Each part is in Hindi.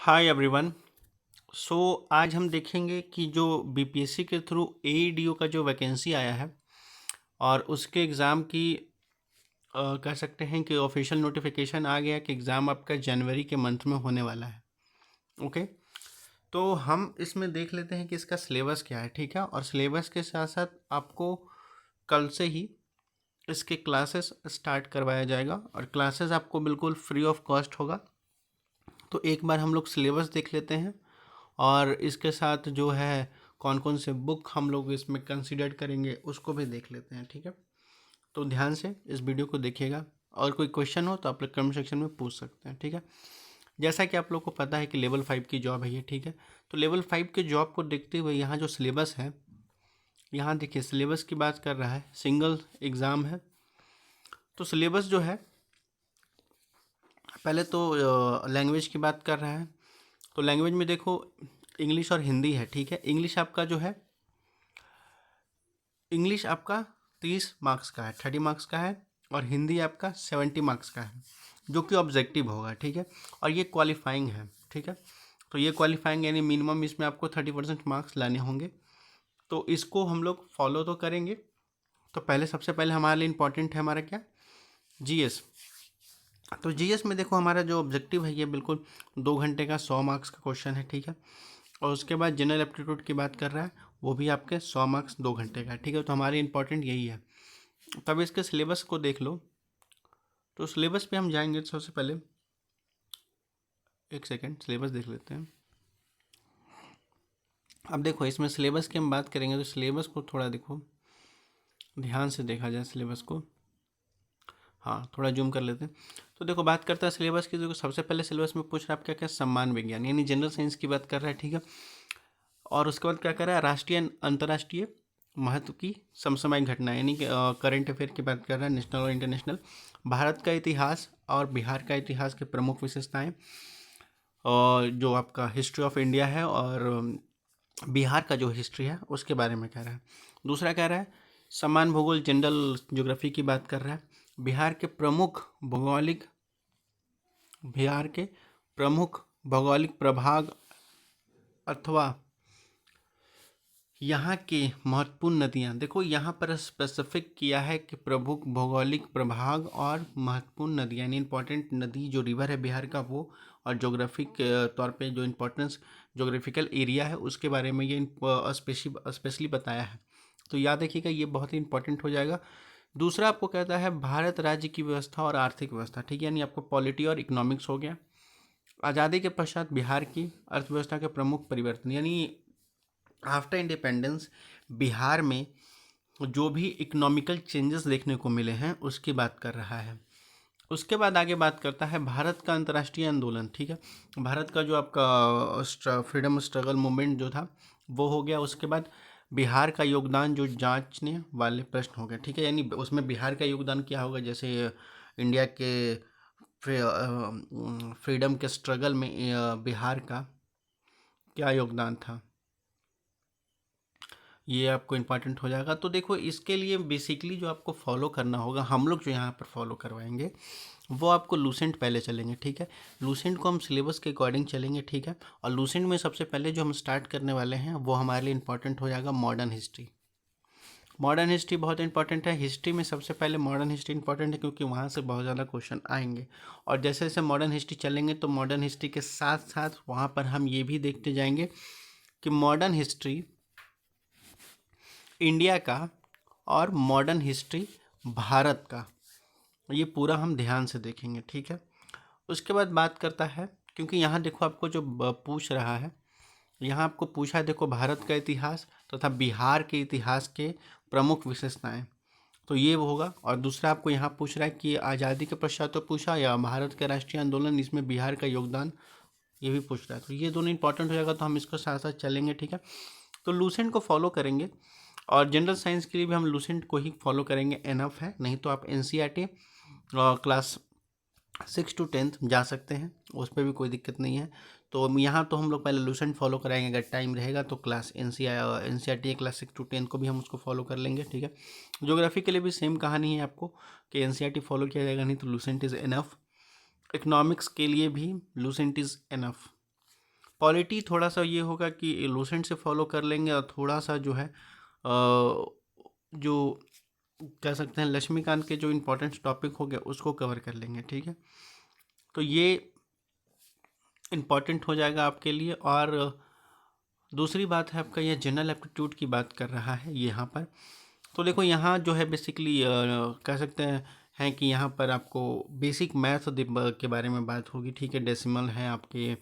Hi everyone. सो आज हम देखेंगे कि जो बीपीएससी के थ्रू एईडीओ का जो वैकेंसी आया है और उसके एग्ज़ाम की कह सकते हैं कि ऑफिशियल नोटिफिकेशन आ गया कि एग्ज़ाम आपका जनवरी के मंथ में होने वाला है। ओके, तो हम इसमें देख लेते हैं कि इसका सिलेबस क्या है। ठीक है, और सिलेबस के साथ साथ आपको कल से ही इसके क्लासेस स्टार्ट करवाया जाएगा और क्लासेस आपको बिल्कुल फ्री ऑफ कॉस्ट होगा। तो एक बार हम लोग सिलेबस देख लेते हैं और इसके साथ जो है कौन कौन से बुक हम लोग इसमें कंसीडर करेंगे उसको भी देख लेते हैं। ठीक है, तो ध्यान से इस वीडियो को देखिएगा और कोई क्वेश्चन हो तो आप लोग कमेंट सेक्शन में पूछ सकते हैं। ठीक है, जैसा कि आप लोग को पता है कि लेवल 5 की जॉब है ये। ठीक है, तो लेवल 5 के जॉब को देखते हुए यहाँ जो सिलेबस है, यहाँ देखिए सिलेबस की बात कर रहा है, सिंगल एग्ज़ाम है। तो सिलेबस जो है पहले तो लैंग्वेज की बात कर रहा है। तो लैंग्वेज में देखो इंग्लिश और हिंदी है। ठीक है, इंग्लिश आपका जो है, इंग्लिश आपका 30 मार्क्स का है, 30 मार्क्स का है, और हिंदी आपका 70 मार्क्स का है, जो कि ऑब्जेक्टिव होगा। ठीक है, और ये क्वालिफाइंग है। ठीक है, तो ये क्वालिफाइंग यानी मिनिमम इसमें आपको 30% मार्क्स लाने होंगे। तो इसको हम लोग फॉलो तो करेंगे। तो पहले सबसे पहले हमारे लिए इम्पोर्टेंट है हमारा क्या, जीएस। तो जीएस में देखो हमारा जो ऑब्जेक्टिव है ये बिल्कुल 2 घंटे का 100 मार्क्स का क्वेश्चन है। ठीक है, और उसके बाद जनरल एप्टीट्यूड की बात कर रहा है, वो भी आपके 100 मार्क्स 2 घंटे का। ठीक है, तो हमारे इंपॉर्टेंट यही है। तब इसके सिलेबस को देख लो। तो सिलेबस पे हम जाएंगे तो सबसे पहले एक सेकेंड सिलेबस देख लेते हैं। अब देखो इसमें सिलेबस की हम बात करेंगे तो सिलेबस को थोड़ा देखो, ध्यान से देखा जाए सिलेबस को। हाँ, थोड़ा जूम कर लेते हैं। तो देखो बात करता है सिलेबस की। देखो सबसे पहले सिलेबस में पूछ रहा है आपका क्या, सम्मान विज्ञान यानी जनरल साइंस की बात कर रहा है। ठीक है, और उसके बाद क्या कर रहा है, राष्ट्रीय अंतर्राष्ट्रीय महत्व की समसामयिक घटना यानी कि करंट अफेयर की बात कर रहा है, नेशनल और इंटरनेशनल। भारत का इतिहास और बिहार का इतिहास के प्रमुख विशेषताएं, और जो आपका हिस्ट्री ऑफ इंडिया है और बिहार का जो हिस्ट्री है उसके बारे में कह रहा है। दूसरा कह रहा है समान भूगोल जनरल ज्योग्राफी की बात कर रहा है, बिहार के प्रमुख भौगोलिक, बिहार के प्रमुख भौगोलिक प्रभाग अथवा यहाँ के महत्वपूर्ण नदियाँ। देखो यहाँ पर स्पेसिफिक किया है कि प्रमुख भौगोलिक प्रभाग और महत्वपूर्ण नदियाँ यानी इंपॉर्टेंट नदी जो रिवर है बिहार का वो, और जोग्राफिक तौर पे जो इम्पोर्टेंस जोग्राफिकल एरिया है उसके बारे में ये स्पेशली बताया है। तो याद रखिएगा ये बहुत ही इंपॉर्टेंट हो जाएगा। दूसरा आपको कहता है भारत राज्य की व्यवस्था और आर्थिक व्यवस्था। ठीक है, यानी आपको पॉलिटी और इकोनॉमिक्स हो गया। आज़ादी के पश्चात बिहार की अर्थव्यवस्था के प्रमुख परिवर्तन यानी आफ्टर इंडिपेंडेंस बिहार में जो भी इकोनॉमिकल चेंजेस देखने को मिले हैं उसकी बात कर रहा है। उसके बाद आगे बात करता है भारत का अंतर्राष्ट्रीय आंदोलन। ठीक है, भारत का जो आपका फ्रीडम स्ट्रगल मूवमेंट जो था वो हो गया। उसके बाद बिहार का योगदान जो जांचने वाले प्रश्न हो गए। ठीक है, यानी उसमें बिहार का योगदान क्या होगा, जैसे इंडिया के फ्रीडम के स्ट्रगल में बिहार का क्या योगदान था, ये आपको इम्पॉर्टेंट हो जाएगा। तो देखो इसके लिए बेसिकली जो आपको फॉलो करना होगा, हम लोग जो यहाँ पर फॉलो करवाएंगे वो आपको लूसेंट पहले चलेंगे। ठीक है, लूसेंट को हम सिलेबस के अकॉर्डिंग चलेंगे। ठीक है, और लूसेंट में सबसे पहले जो हम स्टार्ट करने वाले हैं वो हमारे लिए इंपॉर्टेंट हो जाएगा मॉडर्न हिस्ट्री। मॉडर्न हिस्ट्री बहुत इंपॉर्टेंट है। हिस्ट्री में सबसे पहले मॉडर्न हिस्ट्री इंपॉर्टेंट है क्योंकि वहाँ से बहुत ज़्यादा क्वेश्चन आएंगे। और जैसे जैसे मॉडर्न हिस्ट्री चलेंगे तो मॉडर्न हिस्ट्री के साथ साथ वहाँ पर हम ये भी देखते जाएंगे कि मॉडर्न हिस्ट्री इंडिया का और मॉडर्न हिस्ट्री भारत का, ये पूरा हम ध्यान से देखेंगे। ठीक है, उसके बाद बात करता है, क्योंकि यहाँ देखो आपको जो पूछ रहा है, यहाँ आपको पूछा है देखो भारत का इतिहास तथा बिहार के इतिहास के प्रमुख विशेषताएं, तो ये वो होगा। और दूसरा आपको यहाँ पूछ रहा है कि आज़ादी के पश्चात तो पूछा या भारत का राष्ट्रीय आंदोलन, इसमें बिहार का योगदान, ये भी पूछ रहा है। तो ये दोनों इंपॉर्टेंट हो जाएगा, तो हम इसको साथ साथ चलेंगे। ठीक है, तो लूसेंट को फॉलो करेंगे और जनरल साइंस के लिए भी हम लूसेंट को ही फॉलो करेंगे, एनफ है। नहीं तो आप एनसीईआरटी क्लास 6 to 10 जा सकते हैं, उस पर भी कोई दिक्कत नहीं है। तो यहाँ तो हम लोग पहले लूसेंट फॉलो कराएंगे, अगर टाइम रहेगा तो क्लास एनसीईआरटी क्लास 6 to 10 को भी हम उसको फॉलो कर लेंगे। ठीक है, ज्योग्राफी के लिए भी सेम कहानी है आपको कि एनसीईआरटी फॉलो किया जाएगा, नहीं तो लूसेंट इज़ एनफ। इकोनॉमिक्स के लिए भी लूसेंट इज़ एनफ। पॉलिटी थोड़ा सा ये होगा कि लूसेंट से फॉलो कर लेंगे, और थोड़ा सा जो है जो कह सकते हैं लक्ष्मीकांत के जो इम्पोर्टेंट टॉपिक हो गया उसको कवर कर लेंगे, ठीक है। तो ये इम्पॉर्टेंट हो जाएगा आपके लिए। और दूसरी बात है आपका, यह जनरल एप्टीट्यूड की बात कर रहा है यहाँ पर। तो देखो यहाँ जो है बेसिकली कह सकते हैं कि यहाँ पर आपको बेसिक मैथ के बारे में बात होगी, ठीक है। डेसिमल है आपके,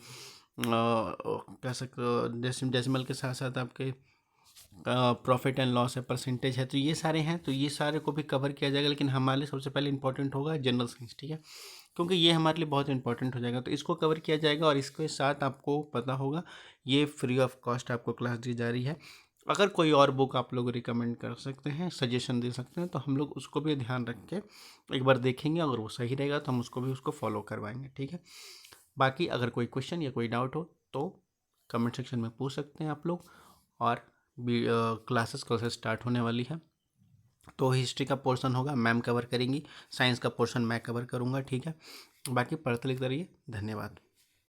कह सकते डेसिमल के साथ साथ आपके प्रॉफिट एंड लॉस है, परसेंटेज है, तो ये सारे हैं, तो ये सारे को भी कवर किया जाएगा। लेकिन हमारे लिए सबसे पहले इंपॉर्टेंट होगा जनरल साइंस, ठीक है, क्योंकि ये हमारे लिए बहुत इंपॉर्टेंट हो जाएगा, तो इसको कवर किया जाएगा। और इसके साथ आपको पता होगा ये फ्री ऑफ कॉस्ट आपको क्लास दी जा रही है। अगर कोई और बुक आप लोग रिकमेंड कर सकते हैं, सजेशन दे सकते हैं, तो हम लोग उसको भी ध्यान रख के एक बार देखेंगे। अगर वो सही रहेगा तो हम उसको फॉलो करवाएंगे, ठीक है। बाकी अगर कोई क्वेश्चन या कोई डाउट हो तो कमेंट सेक्शन में पूछ सकते हैं आप लोग। और भी क्लासेस कल से स्टार्ट होने वाली है, तो हिस्ट्री का पोर्शन होगा मैम कवर करेंगी, साइंस का पोर्शन मैं कवर करूँगा, ठीक है। बाकी पढ़ते लिखते रहिए, धन्यवाद।